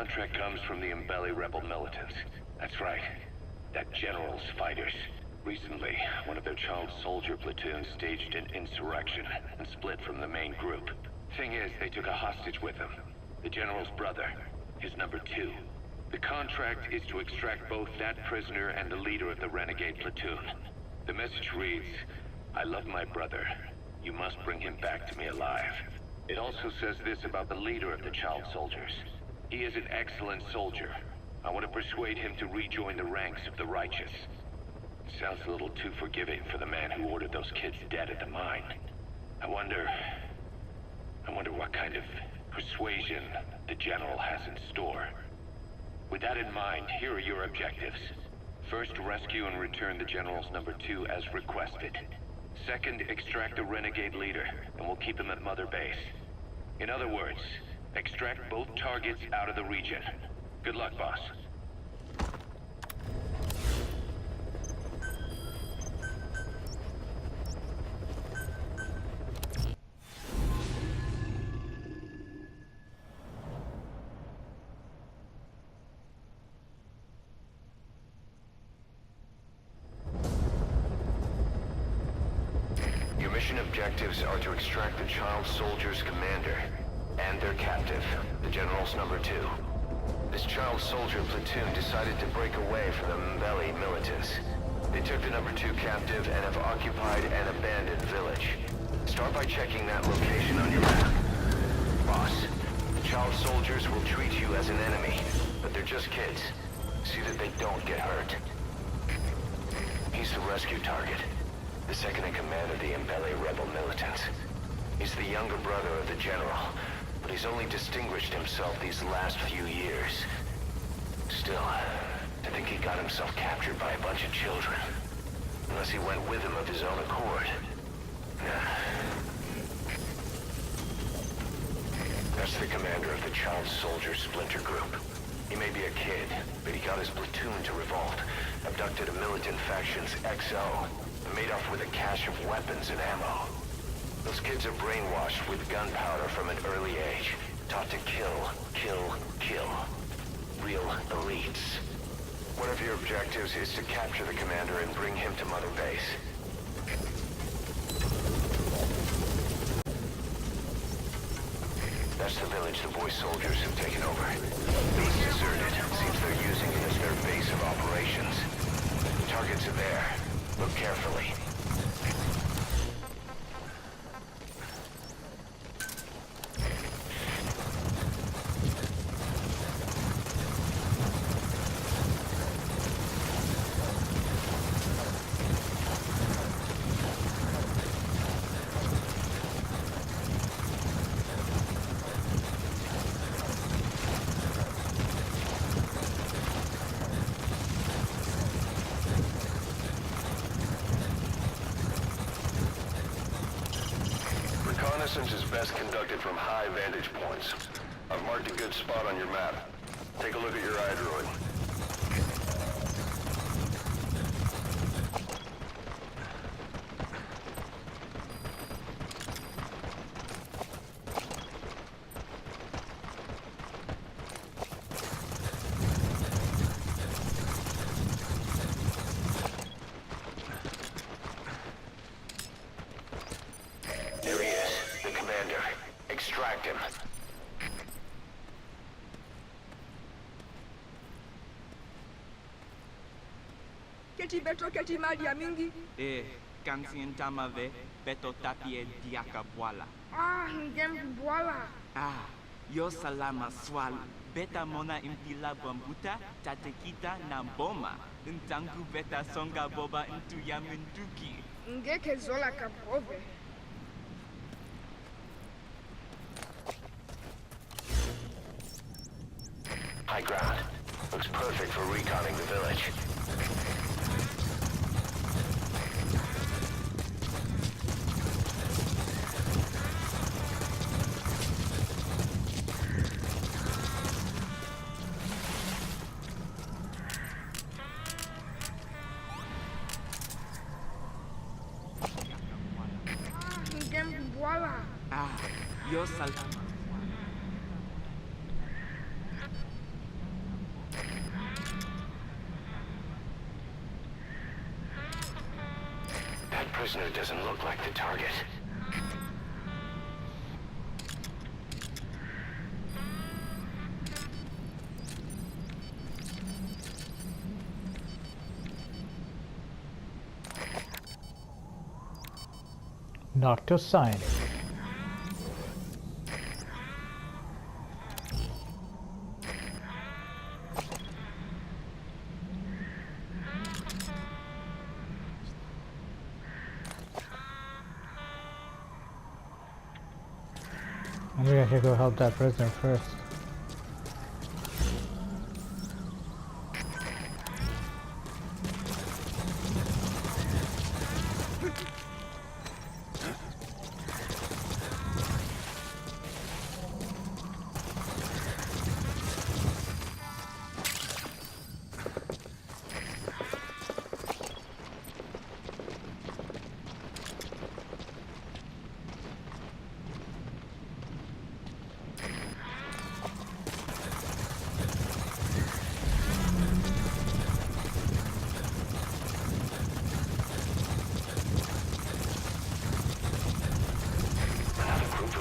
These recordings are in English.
contract comes from the Mbeli rebel militants. That's right. That general's fighters. Recently, one of their child soldier platoons staged an insurrection and split from the main group. Thing is, they took a hostage with them. The general's brother, his number 2. The contract is to extract both that prisoner and the leader of the renegade platoon. The message reads, "I love my brother. You must bring him back to me alive." It also says this about the leader of the child soldiers. He is an excellent soldier. I want to persuade him to rejoin the ranks of the righteous. It sounds a little too forgiving for the man who ordered those kids dead at the mine. I wonder what kind of persuasion the general has in store. With that in mind, here are your objectives. First, rescue and return the general's number 2 as requested. Second, extract the renegade leader, and we'll keep him at Mother Base. In other words, extract both targets out of the region. Good luck, boss. Your mission objectives are to extract the child soldier's commander and their captive, the general's number 2. This child soldier platoon decided to break away from the Mbeli militants. They took the number 2 captive and have occupied an abandoned village. Start by checking that location on your map. Boss, the child soldiers will treat you as an enemy, but they're just kids. See that they don't get hurt. He's the rescue target. The second-in-command of the Mbeli rebel militants. He's the younger brother of the general, but he's only distinguished himself these last few years. Still, I think he got himself captured by a bunch of children. Unless he went with them of his own accord. That's the commander of the child soldier splinter group. He may be a kid, but he got his platoon to revolt, abducted a militant faction's XO, and made off with a cache of weapons and ammo. Those kids are brainwashed with gunpowder from an early age, taught to kill, kill, kill. Real elites. One of your objectives is to capture the commander and bring him to Mother Base. That's the village the boy soldiers have taken over. It's deserted. Seems they're using it as their base of operations. The targets are there. Look carefully. Reconnaissance is best conducted from high vantage points. I've marked a good spot on your map. Take a look at your iDroid. There he is, the commander. Extract him. Keti beto keti mali ya mingi. Kansi ntamave beto tapie diaka bwala. Ngem bwala. Yo salama swal. Beta mona impila bambuta tatekita na boma. Ntangu beta songa boba into yaminduki. Ngeke zola kaprove. High ground. Looks perfect for reconning the village. Ngem bwala. Yo salama. look like the target. Not to sign. Maybe I should go help that prisoner first.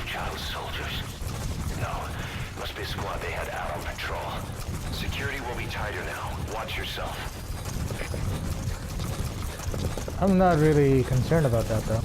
Child soldiers? No. Must be a squad they had out on patrol. Security will be tighter now. Watch yourself. I'm not really concerned about that though.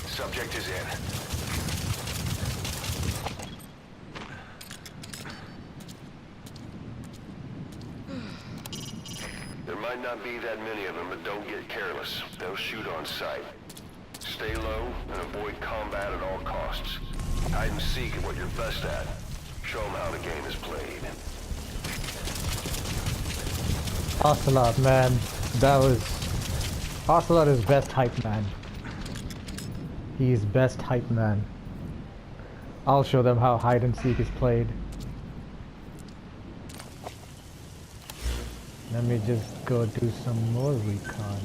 Subject is in. There might not be that many of them, but don't get careless. They'll shoot on sight. Stay low and avoid combat at all costs. Hide and seek at what you're best at. Show them how the game is played. Ocelot, man. That was... Ocelot is best hype man. He's best hype man. I'll show them how hide and seek is played. Let me just go do some more recon.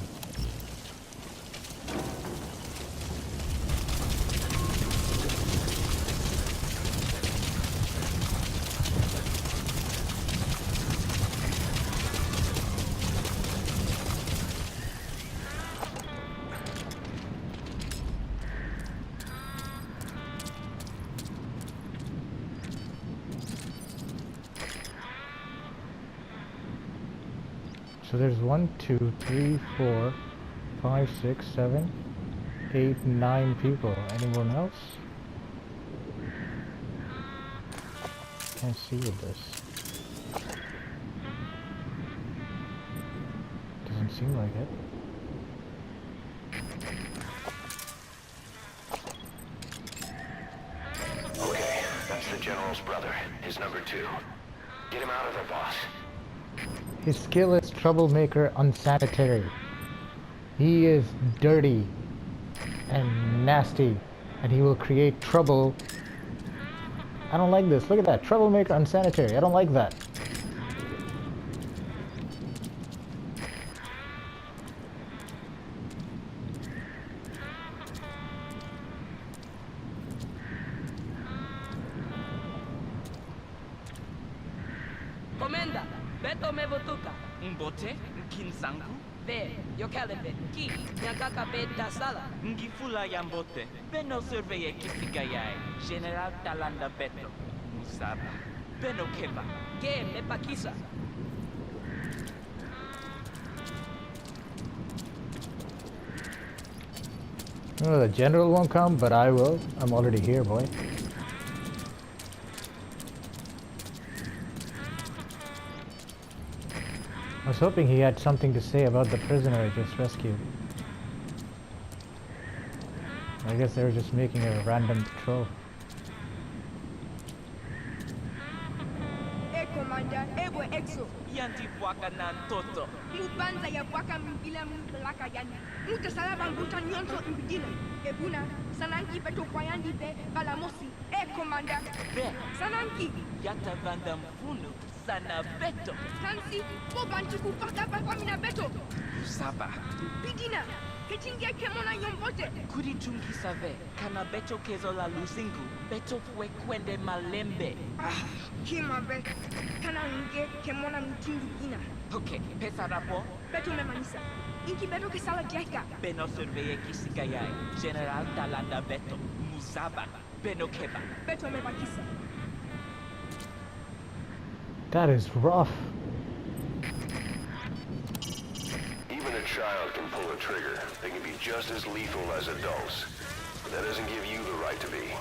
So there's 1, 2, 3, 4, 5, 6, 7, 8, 9 people. Anyone else? Can't see with this. Doesn't seem like it. Okay, that's the General's brother, his number 2. Get him out of there, boss. His skill is troublemaker unsanitary. He is dirty and nasty, and he will create trouble. I don't like this. Look at that. Troublemaker unsanitary. I don't like that. Comenda, beto me votuka. Mbote, kinsangu, Ve, yo kalebe, ki, nyakaka beta sala. ngifula ya mbote. Beno surveye kisigayay. General Talanda Beto. Musaba. Beno keba. Ke me pakisa. Oh, the general won't come, but I will. I'm already here, boy. I was hoping he had something to say about the prisoner I just rescued. I guess they were just making a random patrol. Commander, ebo exo. Yanti bwaka nan toto. Mubanza ya bwaka mbila mblaka yani. Muta salaba mbuta nyonto mbidina. Ebuna, sananki beto kwayandi be balamosi. Commander. Be. Sananki. Yata vanda mfunu sana beto. Tansi, bobantu kupata papamina beto. Usaba. Bidina, ketingia kemona yombote. Kuri chungi save. Kana beto kezo la lusingu. Beto fue kwende malembe. Kima be. Kana nge kemona mtundu ina. Okay, pesa rapo. Beto memanisa. Inki beto kesala dieka. Beno surveye kisikayai. General Talanda Beto. Musaba. Beno keba. Beto mebakisa. That is rough. Even a child can pull a trigger. They can be just as lethal as adults. But that doesn't give you the right to be.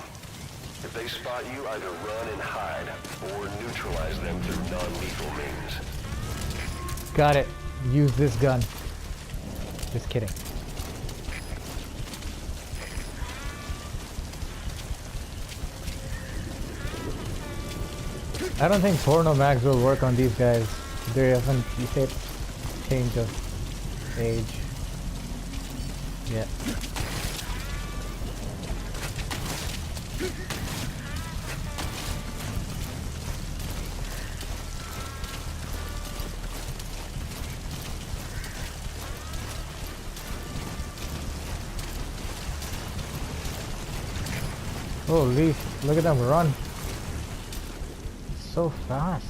If they spot you, either run and hide, or neutralize them through non-lethal means. Got it. Use this gun. Just kidding. I don't think porno mags will work on these guys. They haven't hit change of age yet. Holy, look at them run. So fast.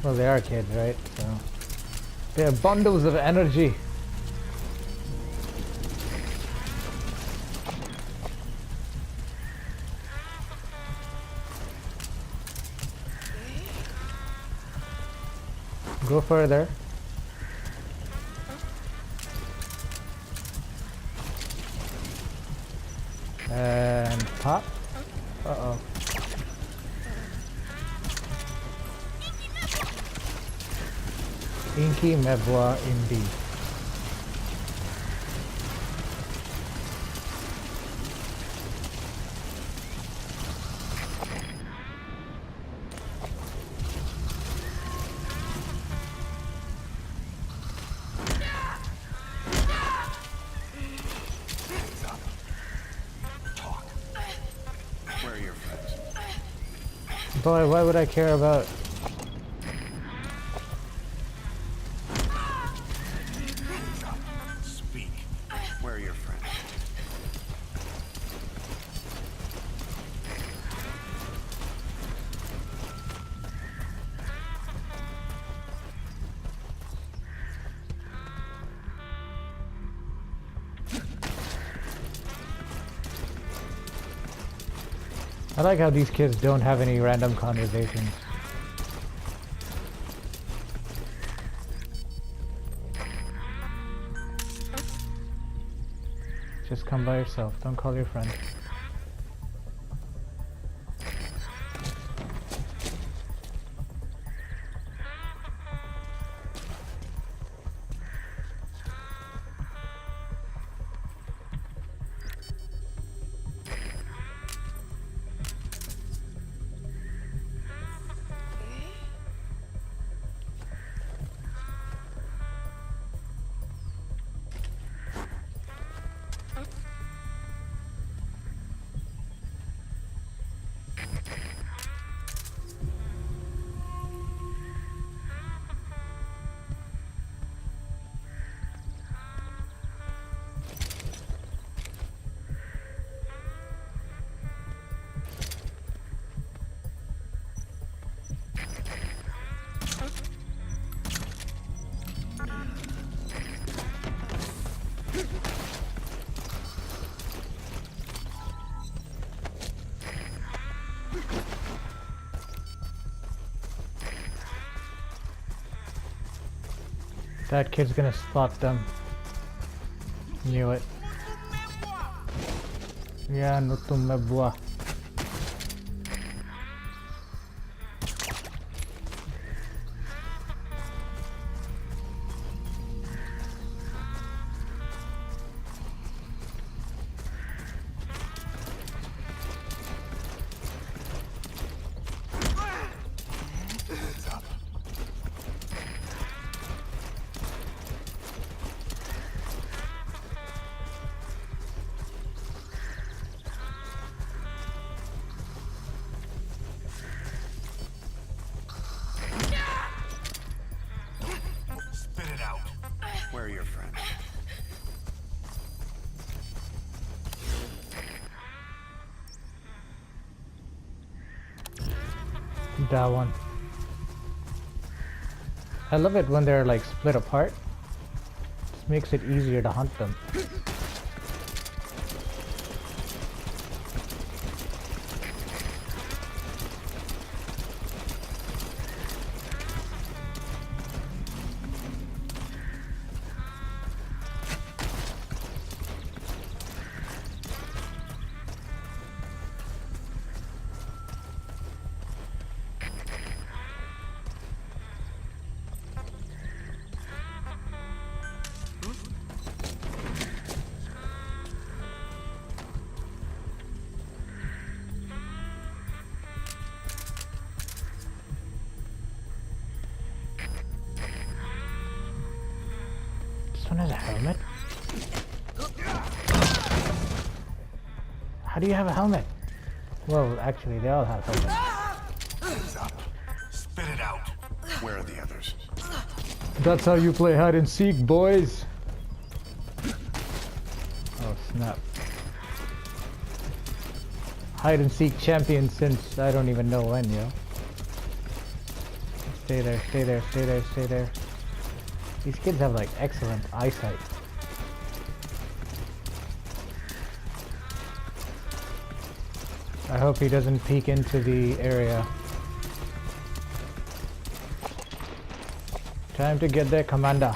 Well, they are kids, right? So they are bundles of energy. Go further. And pop. Uh-oh. Inky Mebwa indeed. Boy, why would I care about... Speak. Where are your friends? I like how these kids don't have any random conversations. Just come by yourself, don't call your friend. That kid's gonna spot them. Knew it. Yeah, nutum mebwa. Where are your friends? That one. I love it when they're like split apart. Just makes it easier to hunt them. This one has a helmet? How do you have a helmet? Well, actually, they all have helmets. Hands up. Spit it out. Where are the others? That's how you play hide and seek, boys! Oh, snap. Hide and seek champion since I don't even know when, yo. Stay there, stay there, stay there, stay there. These kids have like excellent eyesight. I hope he doesn't peek into the area. Time to get there, Commander.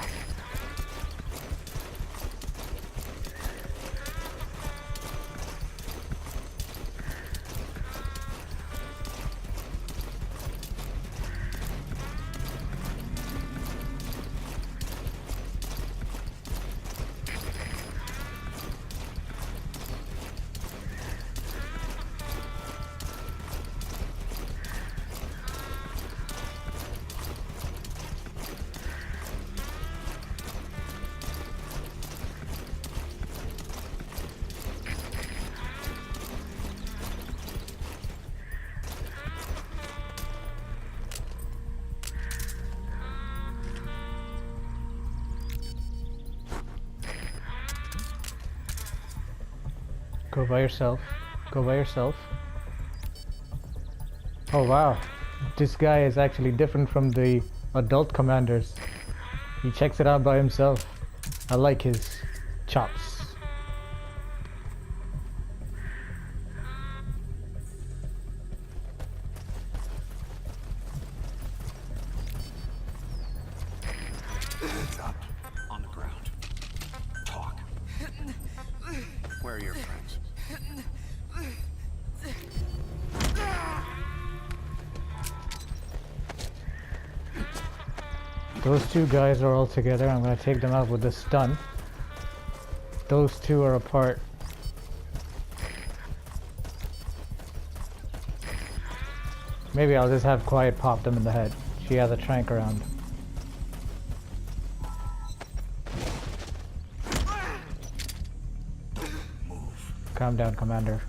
Go by yourself. Go by yourself. Oh wow. This guy is actually different from the adult commanders. He checks it out by himself. I like his chops. Hands up. On the ground. Talk. Where are your friends? Those two guys are all together. I'm gonna take them out with the stun. Those two are apart. Maybe I'll just have Quiet pop them in the head. She has a trank around. Calm down, Commander.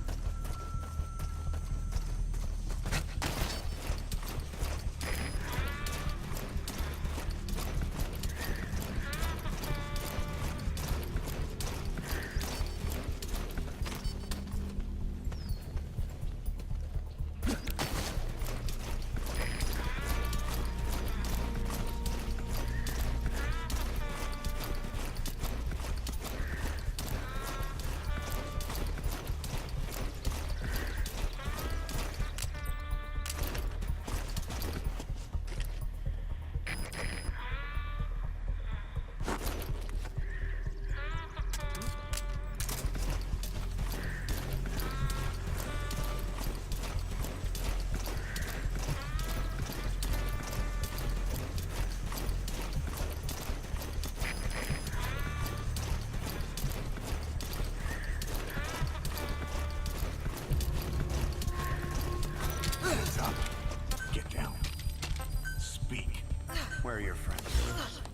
Where are your friends?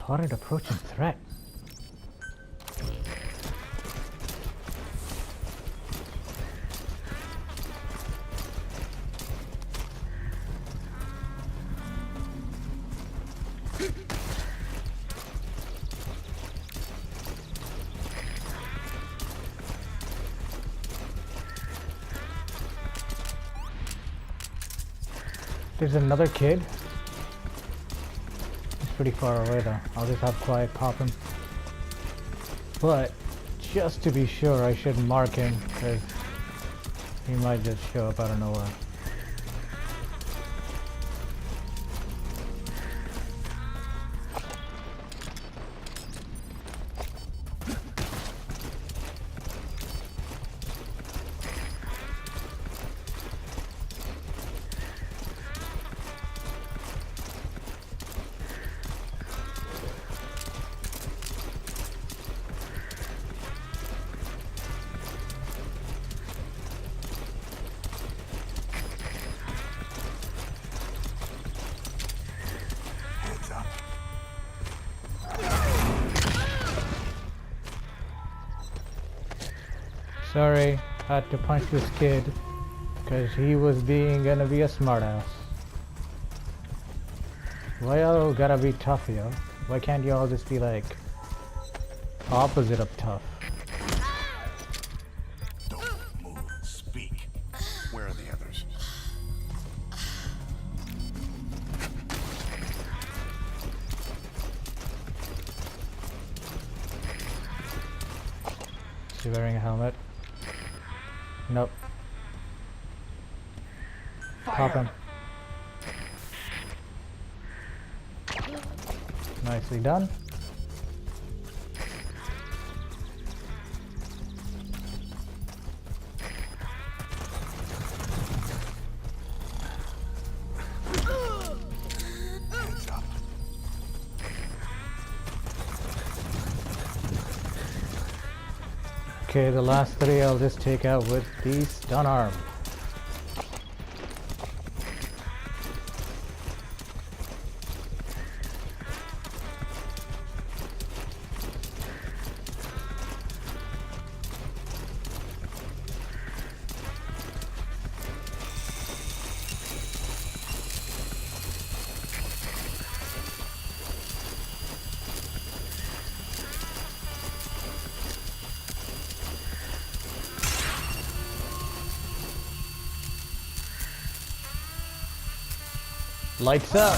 Spotted approaching threat. There's another kid. He's pretty far away though. I'll just have quiet pop him. But just to be sure, I should mark him because he might just show up out of nowhere. Heads up. Sorry, had to punch this kid because he was gonna be a smartass. Why y'all gotta be tough, yo? Why can't y'all just be like opposite of tough? Don't move. Speak. Where are the others? Is he wearing a helmet? Nope. Pop him. Nicely done. Heads up. Okay, the last three I'll just take out with the stun arm. Lights up.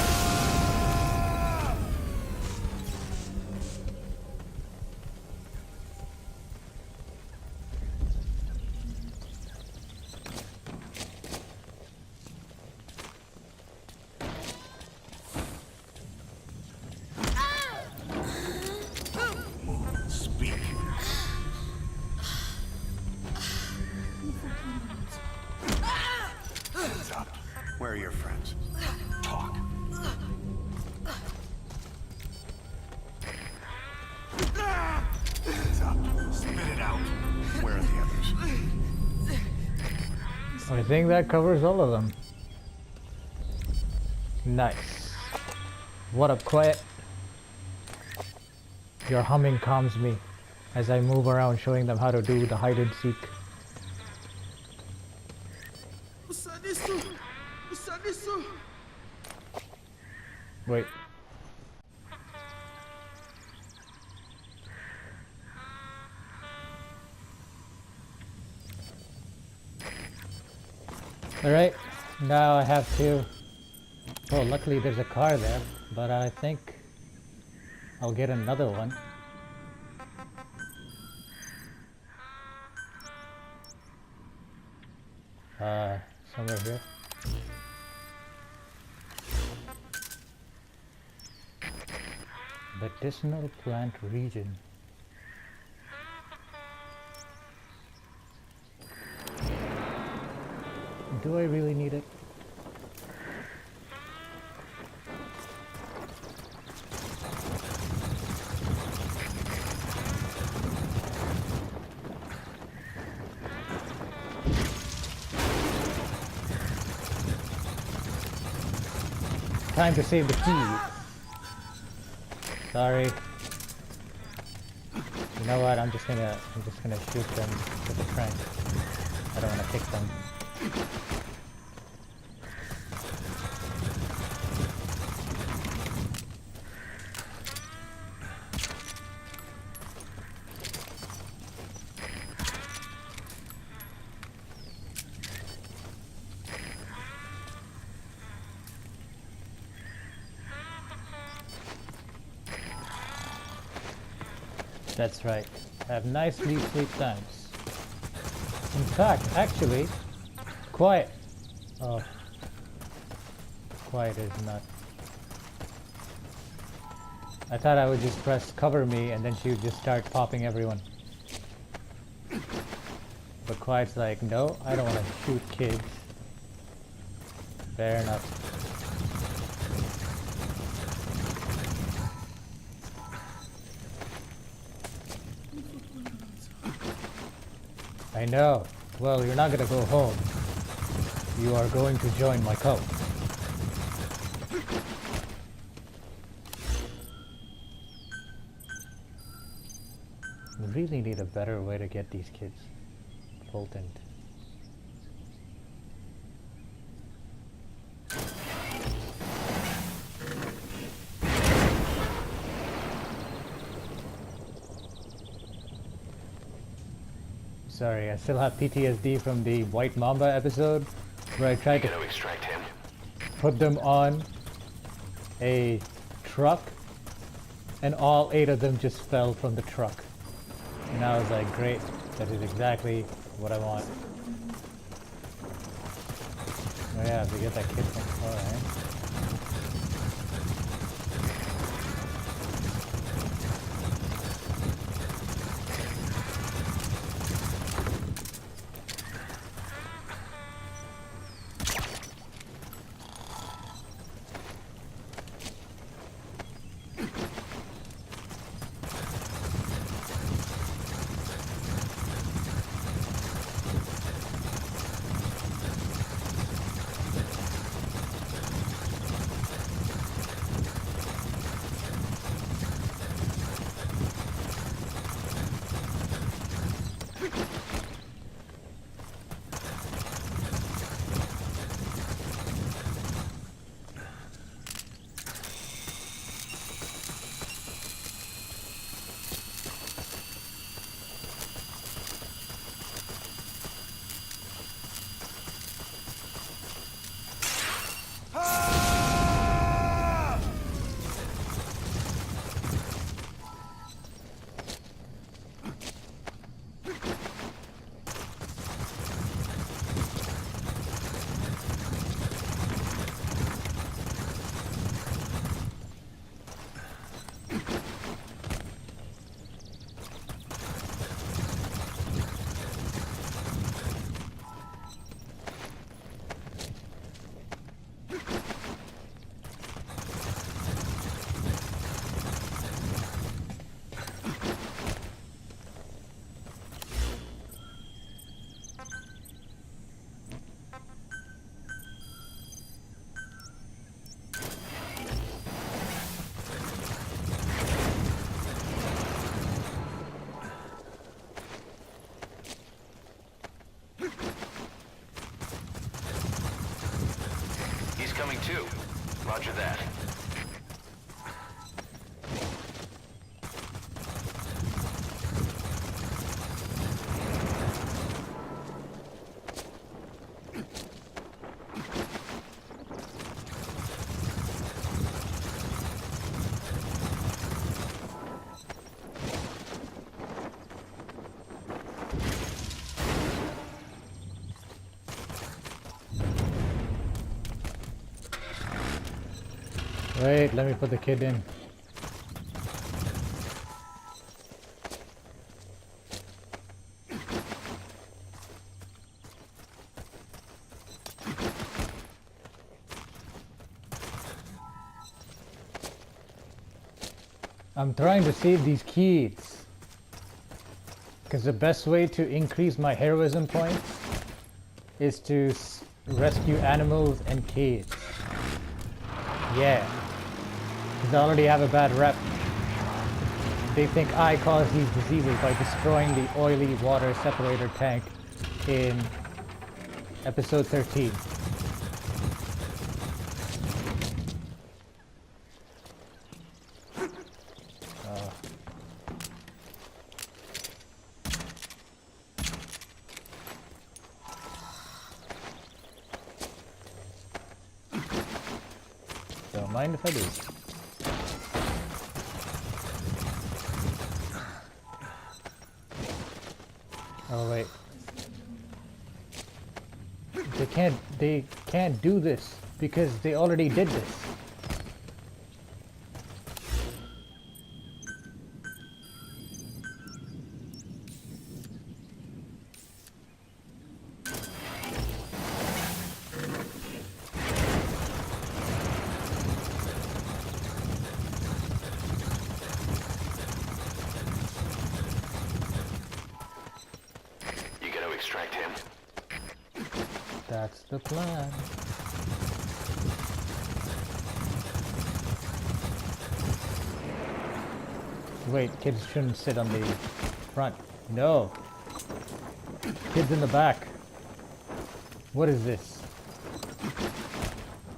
Move. Speak. Heads up. Where are your friends? Talk. Heads up. Spit it out. Where are the others? I think that covers all of them. Nice. What up, Quiet? Your humming calms me as I move around showing them how to do the hide and seek. Wait. Alright, now I have to... Oh, luckily there's a car there, but I think I'll get another one. Somewhere here. Medicinal plant region. Do I really need it? Time to save the keys. Sorry. You know what? I'm just gonna shoot them with the crank. I don't want to kick them. That's right. Have nicely sleep times. In fact, actually, quiet. Oh. Quiet is not. I thought I would just press cover me and then she would just start popping everyone. But Quiet's like, no, I don't want to shoot kids. Fair enough. I know. Well, you're not gonna go home. You are going to join my cult. We really need a better way to get these kids potent. Sorry, I still have PTSD from the White Mamba episode where I tried to extract him. put them on a truck and all 8 of them just fell from the truck. And I was like, great, that is exactly what I want. Oh yeah, we get that kid from, alright. Coming too. Roger that. Wait, let me put the kid in. I'm trying to save these kids. Because the best way to increase my heroism points is to rescue animals and kids. Yeah. Because I already have a bad rep. They think I caused these diseases by destroying the oily water separator tank in episode 13. Don't mind if I do. Oh wait. They can't do this because they already did this. You gonna extract him? That's the plan. Wait, kids shouldn't sit on the front. No. Kids in the back. What is this?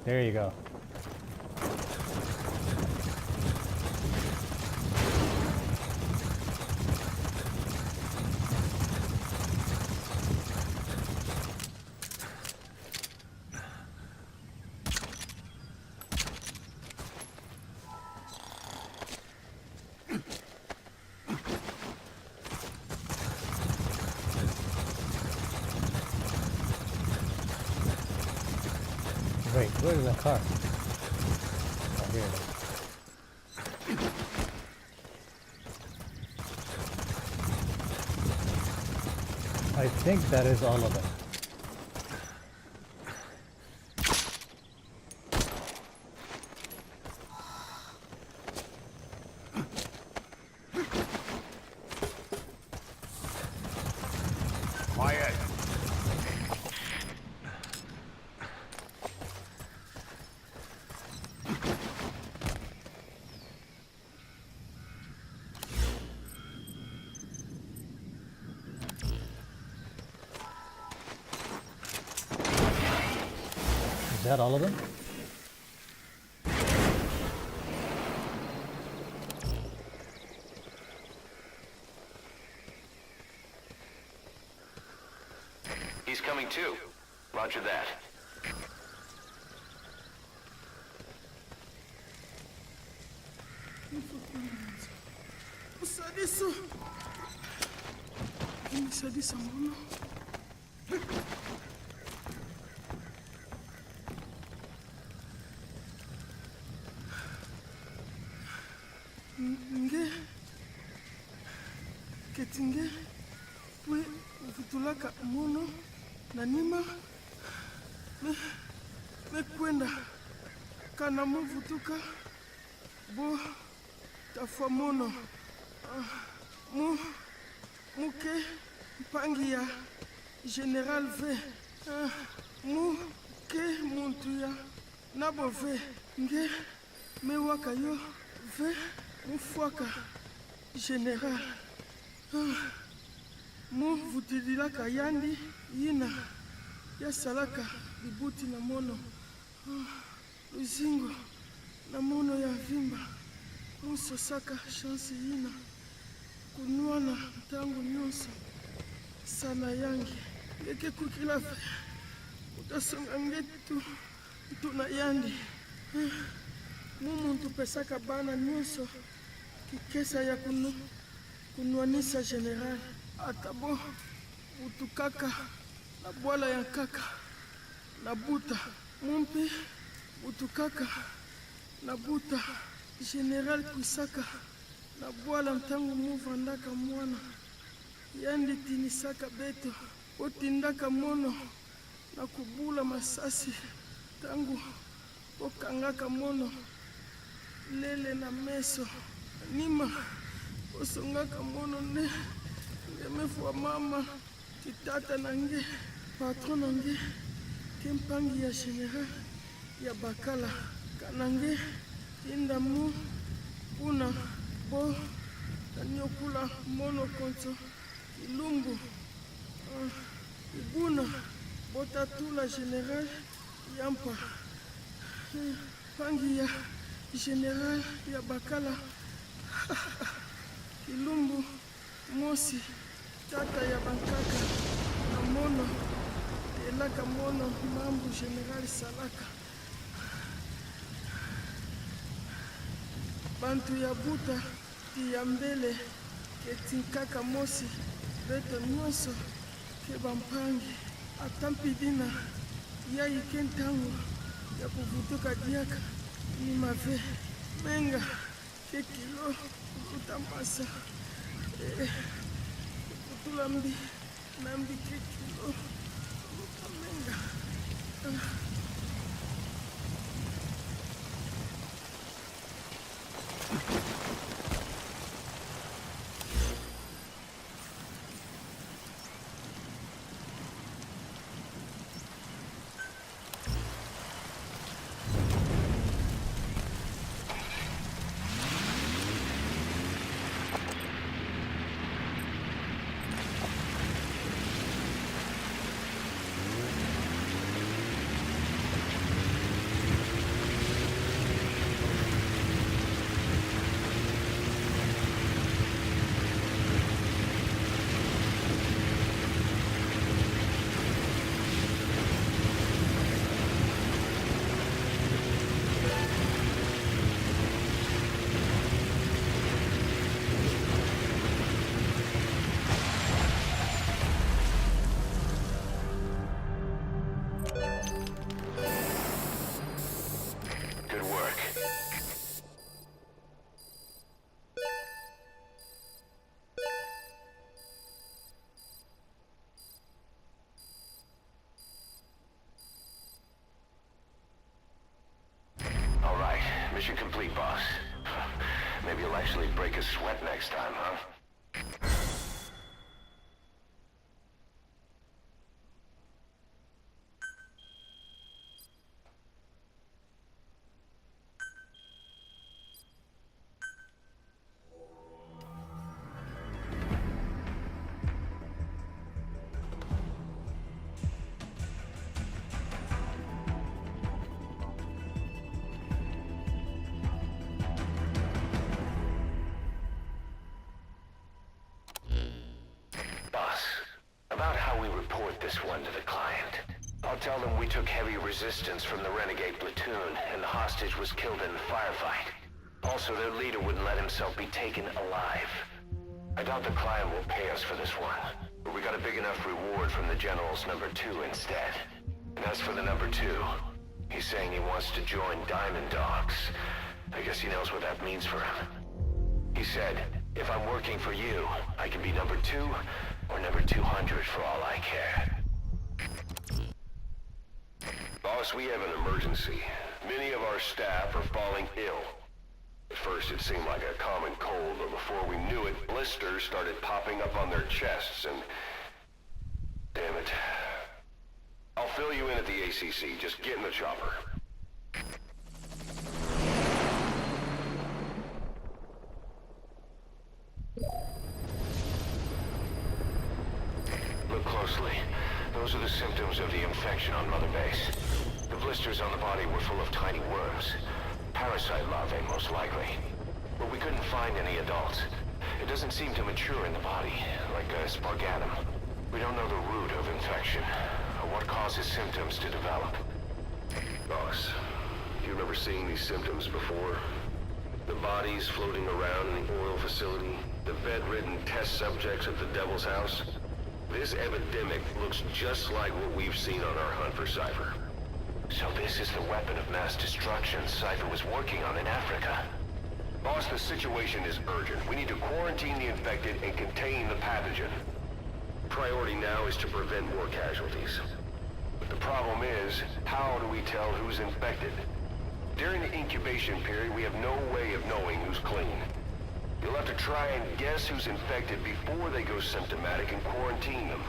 There you go. Wait, where's the car? Oh, here it is. I think that is all of it. Quiet. Is that all of them? He's coming too. Roger that. Usadiso. Usadiso mono. Nge. Ketinge. We vitulaka mono. Nanima. Me kwenda. Kana muvutuka. Bo. Tafwa mono. Muke mpangi ya General V. Muke muntu ya Nabo V. Nge mewaka yo V. Mufwaka General. Mu vutidilaka yandi yina ya salaka bibuti na mono. Luzingo na mono ya vimba. Musosaka shansi yina kunuana tangu nyonso sana yangi ngeke kukila ve utasonga ngetu tuna yandi mumuntu pesaka bana nyonso kikesa ya kunuanisa general atabo utukaka na bwala ya kaka na buta mumpi utukaka na buta General Kusaka na bwala ntangu muvandaka mwana yandi tinisaka beto otindaka mono na kubula masasi tangu okangaka mono lele na meso nima osongaka mono ngemefwa mama titata nange patron nange kempangi ya general ya bakala kanange indamu kuna bo tanyokula mono konso ilumbu ibuna botatula general yampa pangi ya general ya bakala ilumbu mosi tata ya bankaka na mono telaka mono mambu general salaka bantu ya buta ti ya mbele ketinkaka mosi beto nyonso ke bampangi atampidina ya ikentango ya kuvutuka diaka ni mave menga ke kilo utamasa kutulambi nambi ke kilo utamenga Mission complete, boss. Maybe you'll actually break a sweat next time, huh? One to the client. I'll tell them we took heavy resistance from the renegade platoon and the hostage was killed in the firefight. Also, their leader wouldn't let himself be taken alive. I doubt the client will pay us for this one, but we got a big enough reward from the General's number 2 instead. And as for the number 2, he's saying he wants to join Diamond Dogs. I guess he knows what that means for him. He said, if I'm working for you, I can be number 2 or number 200 for all I care. Boss, we have an emergency. Many of our staff are falling ill. At first it seemed like a common cold, but before we knew it, blisters started popping up on their chests and... Damn it. I'll fill you in at the ACC. Just get in the chopper. Look closely. Those are the symptoms of the infection on Mother Base. The blisters on the body were full of tiny worms. Parasite larvae, most likely. But we couldn't find any adults. It doesn't seem to mature in the body, like a spargatum. We don't know the root of infection, or what causes symptoms to develop. Boss, do you remember seeing these symptoms before? The bodies floating around in the oil facility, the bedridden test subjects at the Devil's House. This epidemic looks just like what we've seen on our hunt for Cypher. So this is the weapon of mass destruction Cypher was working on in Africa. Boss, the situation is urgent. We need to quarantine the infected and contain the pathogen. Priority now is to prevent more casualties. But the problem is, how do we tell who's infected? During the incubation period, we have no way of knowing who's clean. You'll have to try and guess who's infected before they go symptomatic and quarantine them.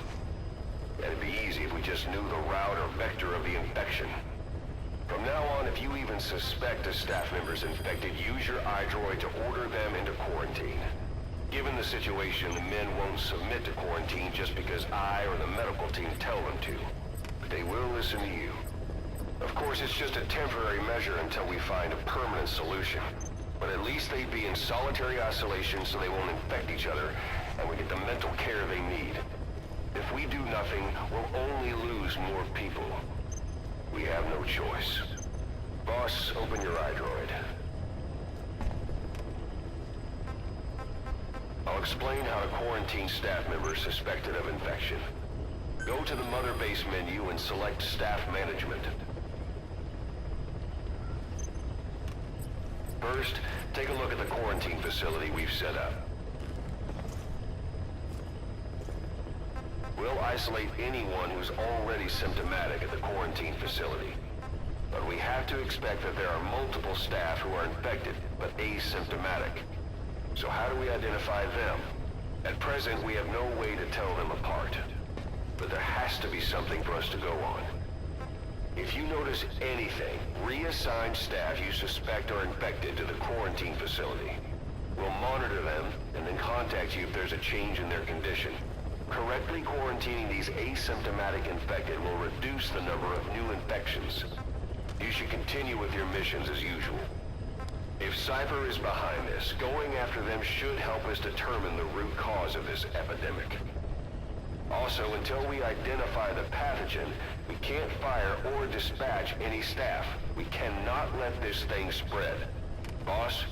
That'd be easy if we just knew the route or vector of the infection. From now on, if you even suspect a staff member's infected, use your iDroid to order them into quarantine. Given the situation, the men won't submit to quarantine just because I or the medical team tell them to. But they will listen to you. Of course, it's just a temporary measure until we find a permanent solution. But at least they'd be in solitary isolation so they won't infect each other, and we get the mental care they need. If we do nothing, we'll only lose more people. We have no choice. Boss, open your iDroid. I'll explain how to quarantine staff members suspected of infection. Go to the Mother Base menu and select Staff Management. First, take a look at the quarantine facility we've set up. We'll isolate anyone who's already symptomatic at the quarantine facility. But we have to expect that there are multiple staff who are infected, but asymptomatic. So how do we identify them? At present, we have no way to tell them apart. But there has to be something for us to go on. If you notice anything, reassign staff you suspect are infected to the quarantine facility. We'll monitor them, and then contact you if there's a change in their condition. Correctly quarantining these asymptomatic infected will reduce the number of new infections. You should continue with your missions as usual. If Cypher is behind this, going after them should help us determine the root cause of this epidemic. Also, until we identify the pathogen, we can't fire or dispatch any staff. We cannot let this thing spread. Boss,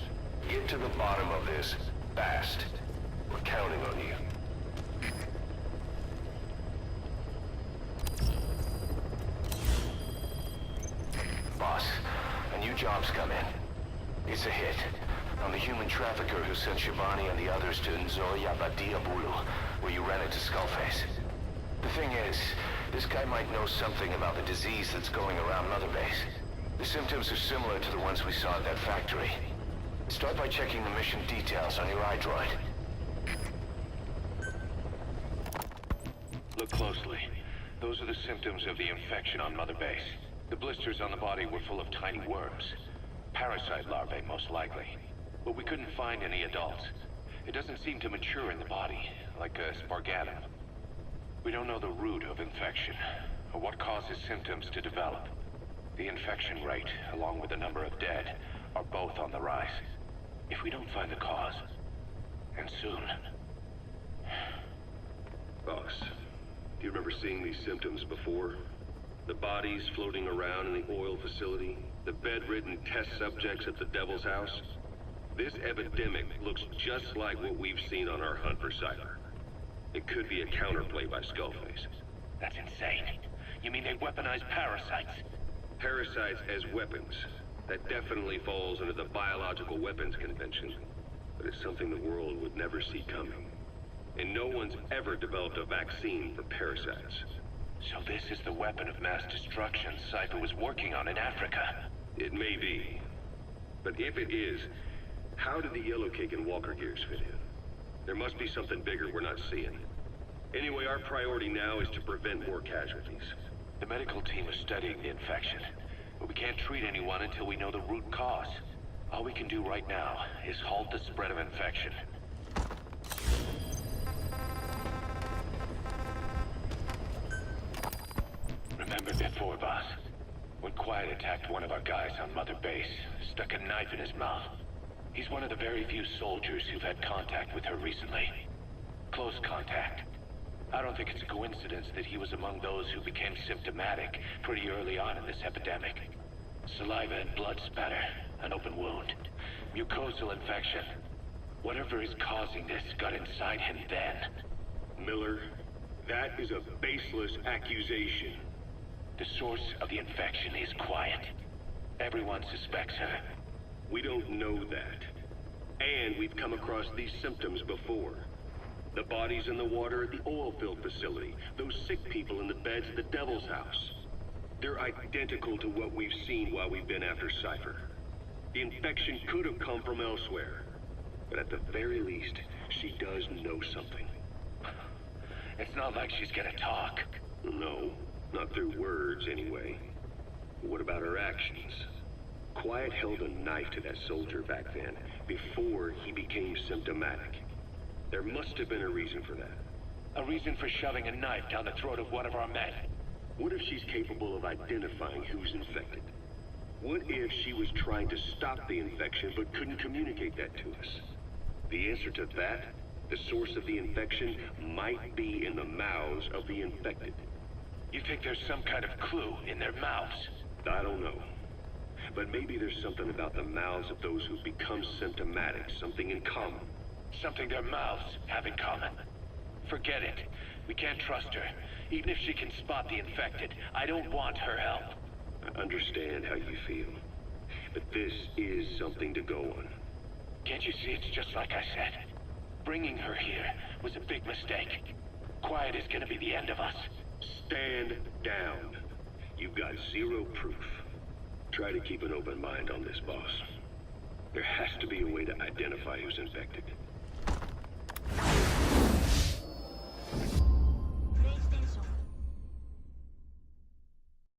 get to the bottom of this fast. We're counting on you. Boss, a new job's come in. It's a hit. I'm the human trafficker who sent Shivani and the others to Nzoya Badia Bulu, where you ran into Skullface. The thing is, this guy might know something about the disease that's going around Mother Base. The symptoms are similar to the ones we saw at that factory. Start by checking the mission details on your iDroid. Look closely. Those are the symptoms of the infection on Mother Base. The blisters on the body were full of tiny worms. Parasite larvae, most likely. But we couldn't find any adults. It doesn't seem to mature in the body, like a spargatum. We don't know the root of infection, or what causes symptoms to develop. The infection rate, along with the number of dead, are both on the rise. If we don't find the cause, and soon... Boss, do you remember seeing these symptoms before? The bodies floating around in the oil facility, the bedridden test subjects at the Devil's House. This epidemic looks just like what we've seen on our hunt for Cypher. It could be a counterplay by Skullface. That's insane. You mean they weaponize parasites? Parasites as weapons. That definitely falls under the Biological Weapons Convention. But it's something the world would never see coming. And no one's ever developed a vaccine for parasites. So this is the weapon of mass destruction Cypher was working on in Africa. It may be. But if it is, how did the Yellow Cake and Walker Gears fit in? There must be something bigger we're not seeing. Anyway, our priority now is to prevent more casualties. The medical team is studying the infection, but we can't treat anyone until we know the root cause. All we can do right now is halt the spread of infection. Remember before, boss? When Quiet attacked one of our guys on Mother Base, stuck a knife in his mouth. He's one of the very few soldiers who've had contact with her recently. Close contact. I don't think it's a coincidence that he was among those who became symptomatic pretty early on in this epidemic. Saliva and blood spatter, an open wound, mucosal infection. Whatever is causing this got inside him then. Miller, that is a baseless accusation. The source of the infection is Quiet. Everyone suspects her. We don't know that. And we've come across these symptoms before. The bodies in the water at the oil field facility. Those sick people in the beds at the Devil's House. They're identical to what we've seen while we've been after Cypher. The infection could have come from elsewhere. But at the very least, she does know something. It's not like she's gonna talk. No, not through words anyway. What about her actions? Quiet held a knife to that soldier back then, before he became symptomatic. There must have been a reason for that. A reason for shoving a knife down the throat of one of our men. What if she's capable of identifying who's infected? What if she was trying to stop the infection but couldn't communicate that to us? The answer to that, the source of the infection, might be in the mouths of the infected. You think there's some kind of clue in their mouths? I don't know. But maybe there's something about the mouths of those who've become symptomatic, something in common. Something their mouths have in common. Forget it. We can't trust her. Even if she can spot the infected, I don't want her help. I understand how you feel. But this is something to go on. Can't you see it's just like I said? Bringing her here was a big mistake. Quiet is gonna be the end of us. Stand down. You've got zero proof. Try to keep an open mind on this, boss. There has to be a way to identify who's infected.